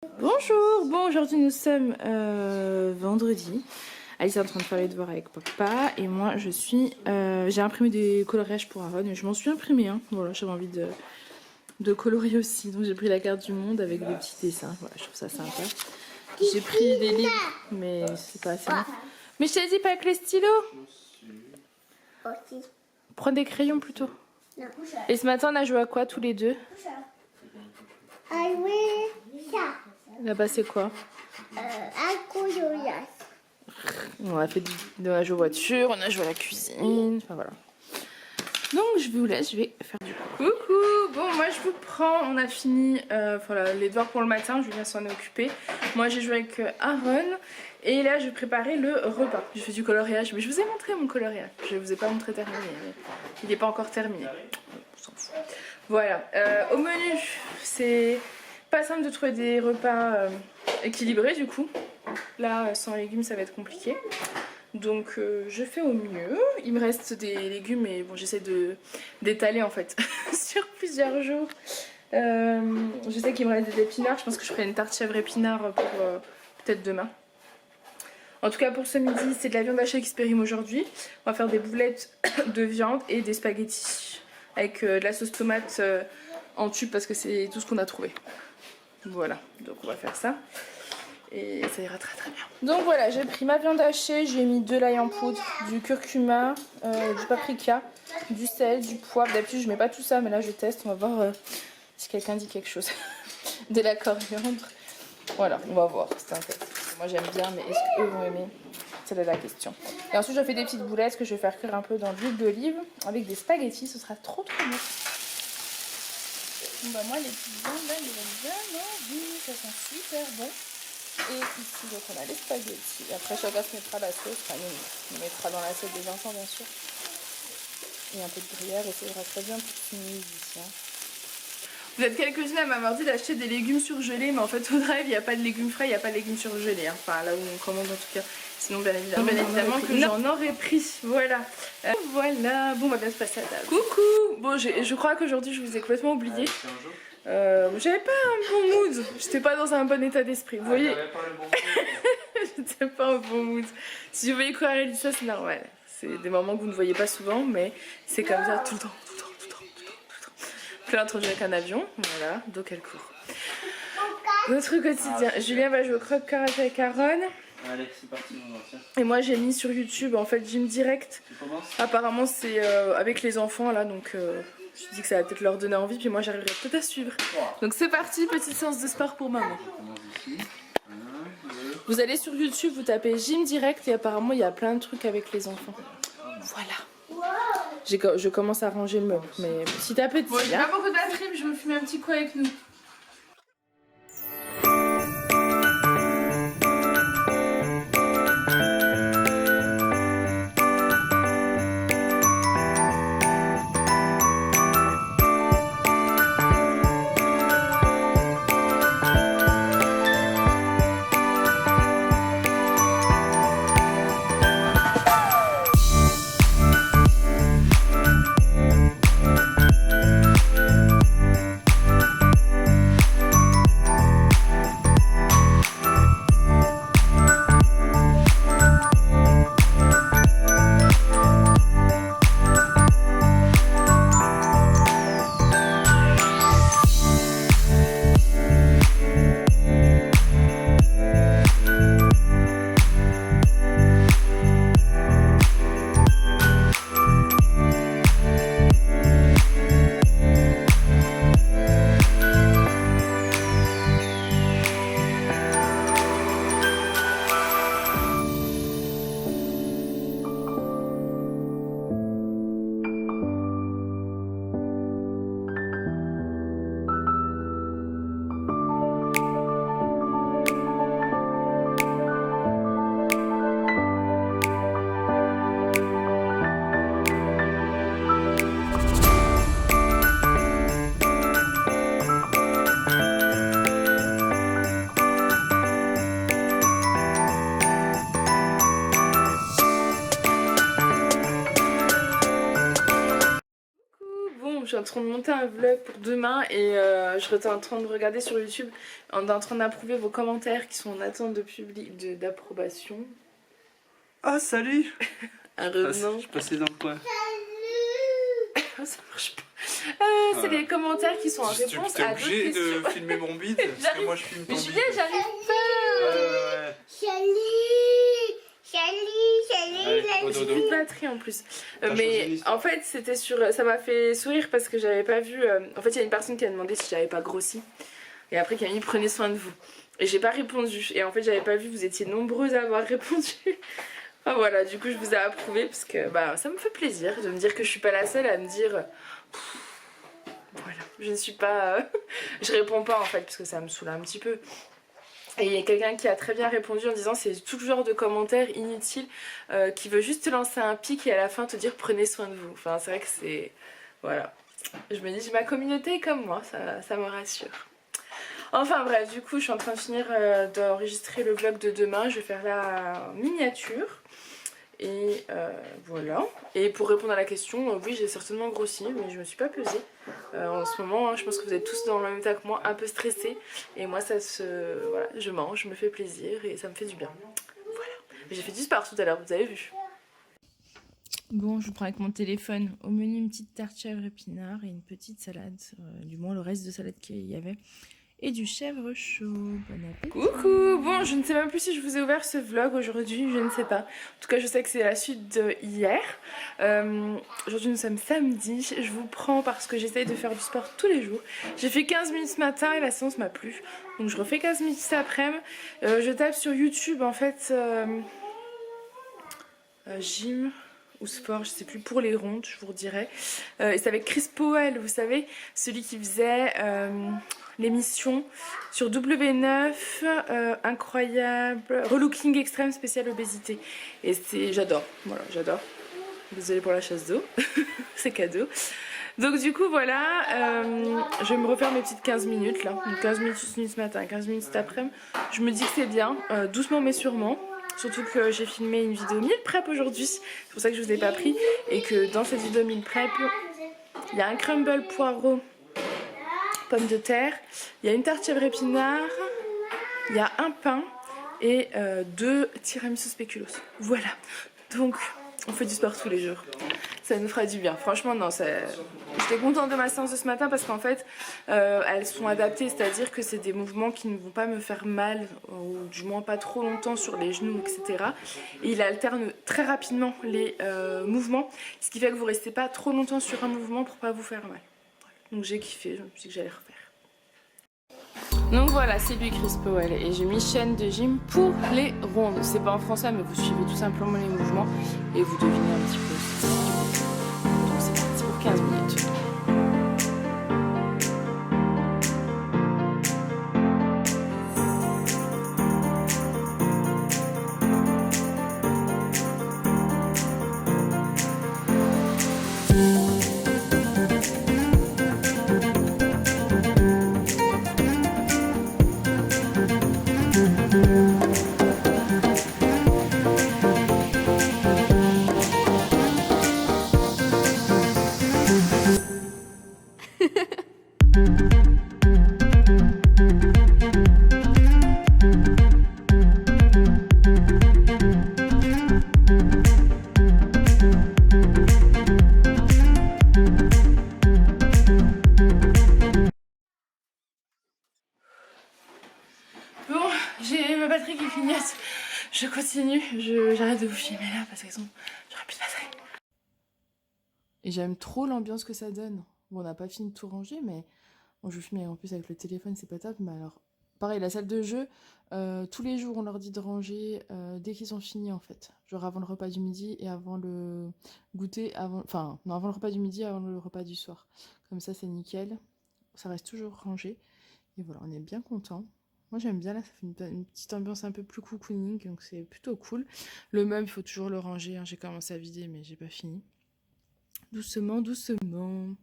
Bonjour, bon aujourd'hui nous sommes vendredi. Alice est en train de faire les devoirs avec papa et moi je suis... j'ai imprimé des coloriages pour Aaron et je m'en suis imprimé hein. Voilà, j'avais envie de colorier aussi, donc j'ai pris la carte du monde avec des petits dessins, voilà, je trouve ça sympa. J'ai pris des livres mais c'est pas assez long. Mais je t'ai dit pas avec les stylos. Prends des crayons plutôt. Et ce matin on a joué à quoi tous les deux? Là-bas c'est quoi? On a fait on a joué aux voitures, on a joué à la cuisine, enfin voilà. Donc je vous laisse, je vais faire du coucou. Bon moi je vous prends, on a fini voilà, les devoirs pour le matin, Julien s'en est occupé. Moi j'ai joué avec Aaron et là je vais préparer le repas. Je fais du coloriage, mais je vous ai montré mon coloriage. Je vous ai pas montré terminé, mais il n'est pas encore terminé. On s'en fout. Voilà, au menu c'est pas simple de trouver des repas équilibrés du coup. Là sans légumes ça va être compliqué. Donc je fais au mieux. Il me reste des légumes mais bon j'essaie d'étaler en fait sur plusieurs jours. Je sais qu'il me reste des épinards. Je pense que je ferai une tarte chèvre épinard pour peut-être demain. En tout cas pour ce midi c'est de la viande hachée qui se périme aujourd'hui. On va faire des boulettes de viande et des spaghettis avec de la sauce tomate en tube parce que c'est tout ce qu'on a trouvé. Voilà, donc on va faire ça. Et ça ira très très bien. Donc voilà, j'ai pris ma viande hachée, j'ai mis de l'ail en poudre, du curcuma, du paprika, du sel, du poivre. D'habitude je mets pas tout ça mais là je teste, on va voir si quelqu'un dit quelque chose. De la coriandre. Voilà, on va voir, c'est un test. Moi j'aime bien mais est-ce qu'eux vont aimer? C'est là la question. Et ensuite je fais des petites boulettes que je vais faire cuire un peu dans l'huile d'olive avec des spaghettis, ce sera trop trop bon. Bon bah moi les petites viandes là, ils aiment bien envie, ça sent super bon. Et ici donc on a les spaghettis. Et après chacun se mettra la sauce, enfin nous on mettra dans l'assiette des enfants bien sûr. Et un peu de gruyère et ça ira très bien pour finir ici. Hein. Vous êtes quelques-unes à m'avoir dit d'acheter des légumes surgelés, mais en fait au drive il n'y a pas de légumes frais, il n'y a pas de légumes surgelés. Hein. Enfin là où on commande en tout cas. Sinon bien évidemment que j'en aurais pris. Voilà. Voilà. Bon on va bien se passer à table. Coucou. Bon je crois qu'aujourd'hui je vous ai complètement oublié. J'avais pas un bon mood, j'étais pas dans un bon état d'esprit, vous voyez. J'étais pas en bon mood. Si vous voyez quoi Elisa c'est normal. C'est des moments que vous ne voyez pas souvent, mais c'est comme ça tout le temps. Plein de avec un avion, voilà, donc elle court. Notre quotidien, Julien va jouer au croque-karaté avec Aaron. Allez, c'est parti mon ancien. Et moi j'ai mis sur YouTube en fait Gym Direct. Apparemment c'est avec les enfants là, donc je dis que ça va peut-être leur donner envie, puis moi j'arriverai peut-être à suivre. Donc c'est parti, petite séance de sport pour maman. Vous allez sur YouTube, vous tapez Gym Direct et apparemment il y a plein de trucs avec les enfants. Voilà. Je commence à ranger le meuble, mais petit à petit. Bon, j'ai pas beaucoup de batterie, mais je me fume un petit coup avec nous. suis en train de monter un vlog pour demain et je suis en train de regarder sur YouTube, on est en train d'approuver vos commentaires qui sont en attente de d'approbation. Ah, salut. Heureusement. Je passais dans le coin. Ça marche pas. C'est les commentaires qui sont en réponse T'es à d'autres obligé questions. de filmer mon bide parce que moi je filme ton Mais bide. Julien, j'arrive pas. Ouais. Allez, au J'ai dodo. plus de batterie en plus. T'as choisi une Mais histoire. en fait, c'était sur. Ça m'a fait sourire parce que j'avais pas vu. En fait, il y a une personne qui a demandé si j'avais pas grossi. Et après, Camille, prenez soin de vous. Et j'ai pas répondu. Et en fait, j'avais pas vu, vous étiez nombreuses à avoir répondu. Enfin voilà, du coup, je vous ai approuvé parce que bah, ça me fait plaisir de me dire que je suis pas la seule à me dire. Voilà, je ne suis pas. Je réponds pas en fait parce que ça me saoule un petit peu. Et il y a quelqu'un qui a très bien répondu en disant c'est tout genre de commentaires inutiles qui veut juste te lancer un pic et à la fin te dire prenez soin de vous. Enfin c'est vrai que c'est... Voilà. Je me dis ma communauté est comme moi, ça me rassure. Enfin bref, du coup je suis en train de finir d'enregistrer le vlog de demain. Je vais faire la miniature. Et voilà. Et pour répondre à la question, oui j'ai certainement grossi mais je me suis pas pesée. En ce moment, je pense que vous êtes tous dans le même état que moi, un peu stressés. Et moi, voilà, je mange, je me fais plaisir et ça me fait du bien. Voilà. J'ai fait du sport tout à l'heure, vous avez vu. Bon, je vous prends avec mon téléphone. Au menu, une petite tarte chèvre épinard et une petite salade. Du moins, le reste de salade qu'il y avait. Et du chèvre chaud. Bon appétit. Coucou. Bon, je ne sais même plus si je vous ai ouvert ce vlog aujourd'hui, je ne sais pas. En tout cas, je sais que c'est la suite de hier. Aujourd'hui, nous sommes samedi. Je vous prends parce que j'essaye de faire du sport tous les jours. J'ai fait 15 minutes ce matin et la séance m'a plu. Donc, je refais 15 minutes cet après-midi. Je tape sur YouTube, en fait, gym ou sport, je sais plus, pour les rondes, je vous redirai. Et c'est avec Chris Powell, vous savez, celui qui faisait l'émission sur W9, incroyable, relooking extrême spécial obésité. Et j'adore, voilà, j'adore. Désolée pour la chasse d'eau, c'est cadeau. Donc du coup voilà, je vais me refaire mes petites 15 minutes là. Donc 15 minutes ce matin, 15 minutes cet après-midi. Je me dis que c'est bien, doucement mais sûrement. Surtout que j'ai filmé une vidéo meal prep aujourd'hui, c'est pour ça que je vous ai pas pris. Et que dans cette vidéo meal prep, il y a un crumble poireau, pommes de terre, il y a une tarte chèvre épinard, il y a un pain et 2 tiramisu spéculoos. Voilà, donc on fait du sport tous les jours. Ça nous fera du bien. Franchement, non, j'étais contente de ma séance de ce matin parce qu'en fait, elles sont adaptées, c'est-à-dire que c'est des mouvements qui ne vont pas me faire mal, ou du moins pas trop longtemps sur les genoux, etc. Et il alterne très rapidement les mouvements, ce qui fait que vous ne restez pas trop longtemps sur un mouvement pour pas vous faire mal. Donc j'ai kiffé, je me suis dit que j'allais refaire. Donc voilà, c'est lui Chris Powell et j'ai mis chaîne de gym pour les rondes. C'est pas en français mais vous suivez tout simplement les mouvements et vous devinez un petit peu. Donc c'est parti pour 15 minutes. Bon, j'ai ma batterie qui clignote. Je continue, j'arrête de vous filmer là parce que sinon j'aurai plus de batterie. Et j'aime trop l'ambiance que ça donne. Bon, on n'a pas fini de tout ranger, mais bon, je vous filme en plus avec le téléphone, c'est pas top. Mais alors, pareil, la salle de jeu, tous les jours on leur dit de ranger dès qu'ils ont fini en fait. Genre avant le repas du midi et avant le goûter, enfin, non, avant le repas du midi, avant le repas du soir. Comme ça, c'est nickel. Ça reste toujours rangé. Et voilà, on est bien content. Moi j'aime bien, là ça fait une petite ambiance un peu plus cocooning, donc c'est plutôt cool. Le meuble, il faut toujours le ranger, hein. J'ai commencé à vider mais j'ai pas fini. Doucement, doucement.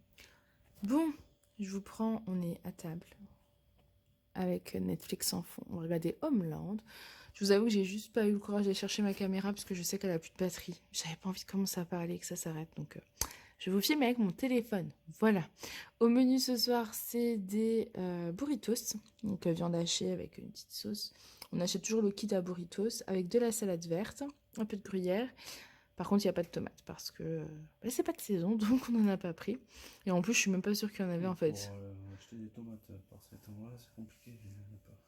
Bon, je vous prends, on est à table avec Netflix en fond. On va regarder Homeland. Je vous avoue que j'ai juste pas eu le courage d'aller chercher ma caméra parce que je sais qu'elle a plus de batterie. J'avais pas envie de commencer à parler et que ça s'arrête, donc Je vous filme avec mon téléphone. Voilà. Au menu ce soir, c'est des burritos. Donc viande hachée avec une petite sauce. On achète toujours le kit à burritos avec de la salade verte, un peu de gruyère. Par contre, il n'y a pas de tomates parce que c'est pas de saison, donc on n'en a pas pris. Et en plus, je suis même pas sûre qu'il y en avait en fait. Pour acheter des tomates par ces temps-là, c'est compliqué. Il y en a pas.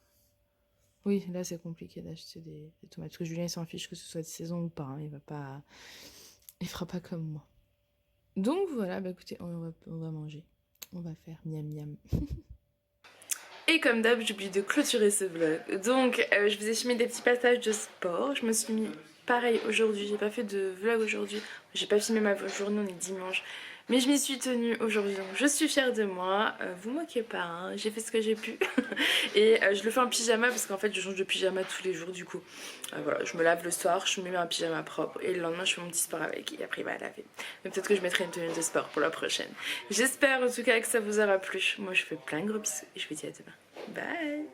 Oui, là c'est compliqué d'acheter des tomates. Parce que Julien il s'en fiche que ce soit de saison ou pas. Hein. Il va pas. Il fera pas comme moi. Donc voilà, bah écoutez, on va manger. On va faire miam miam. Et comme d'hab, j'oublie de clôturer ce vlog. Donc, je vous ai filmé des petits passages de sport. Je me suis mis pareil aujourd'hui. J'ai pas fait de vlog aujourd'hui. J'ai pas filmé ma journée, on est dimanche. Mais je m'y suis tenue aujourd'hui, donc je suis fière de moi. Vous moquez pas, hein. J'ai fait ce que j'ai pu. Et je le fais en pyjama parce qu'en fait je change de pyjama tous les jours du coup. Voilà, je me lave le soir, je me mets un pyjama propre et le lendemain je fais mon petit sport avec et après il va laver. Mais peut-être que je mettrai une tenue de sport pour la prochaine. J'espère en tout cas que ça vous aura plu. Moi je fais plein de gros bisous et je vous dis à demain. Bye.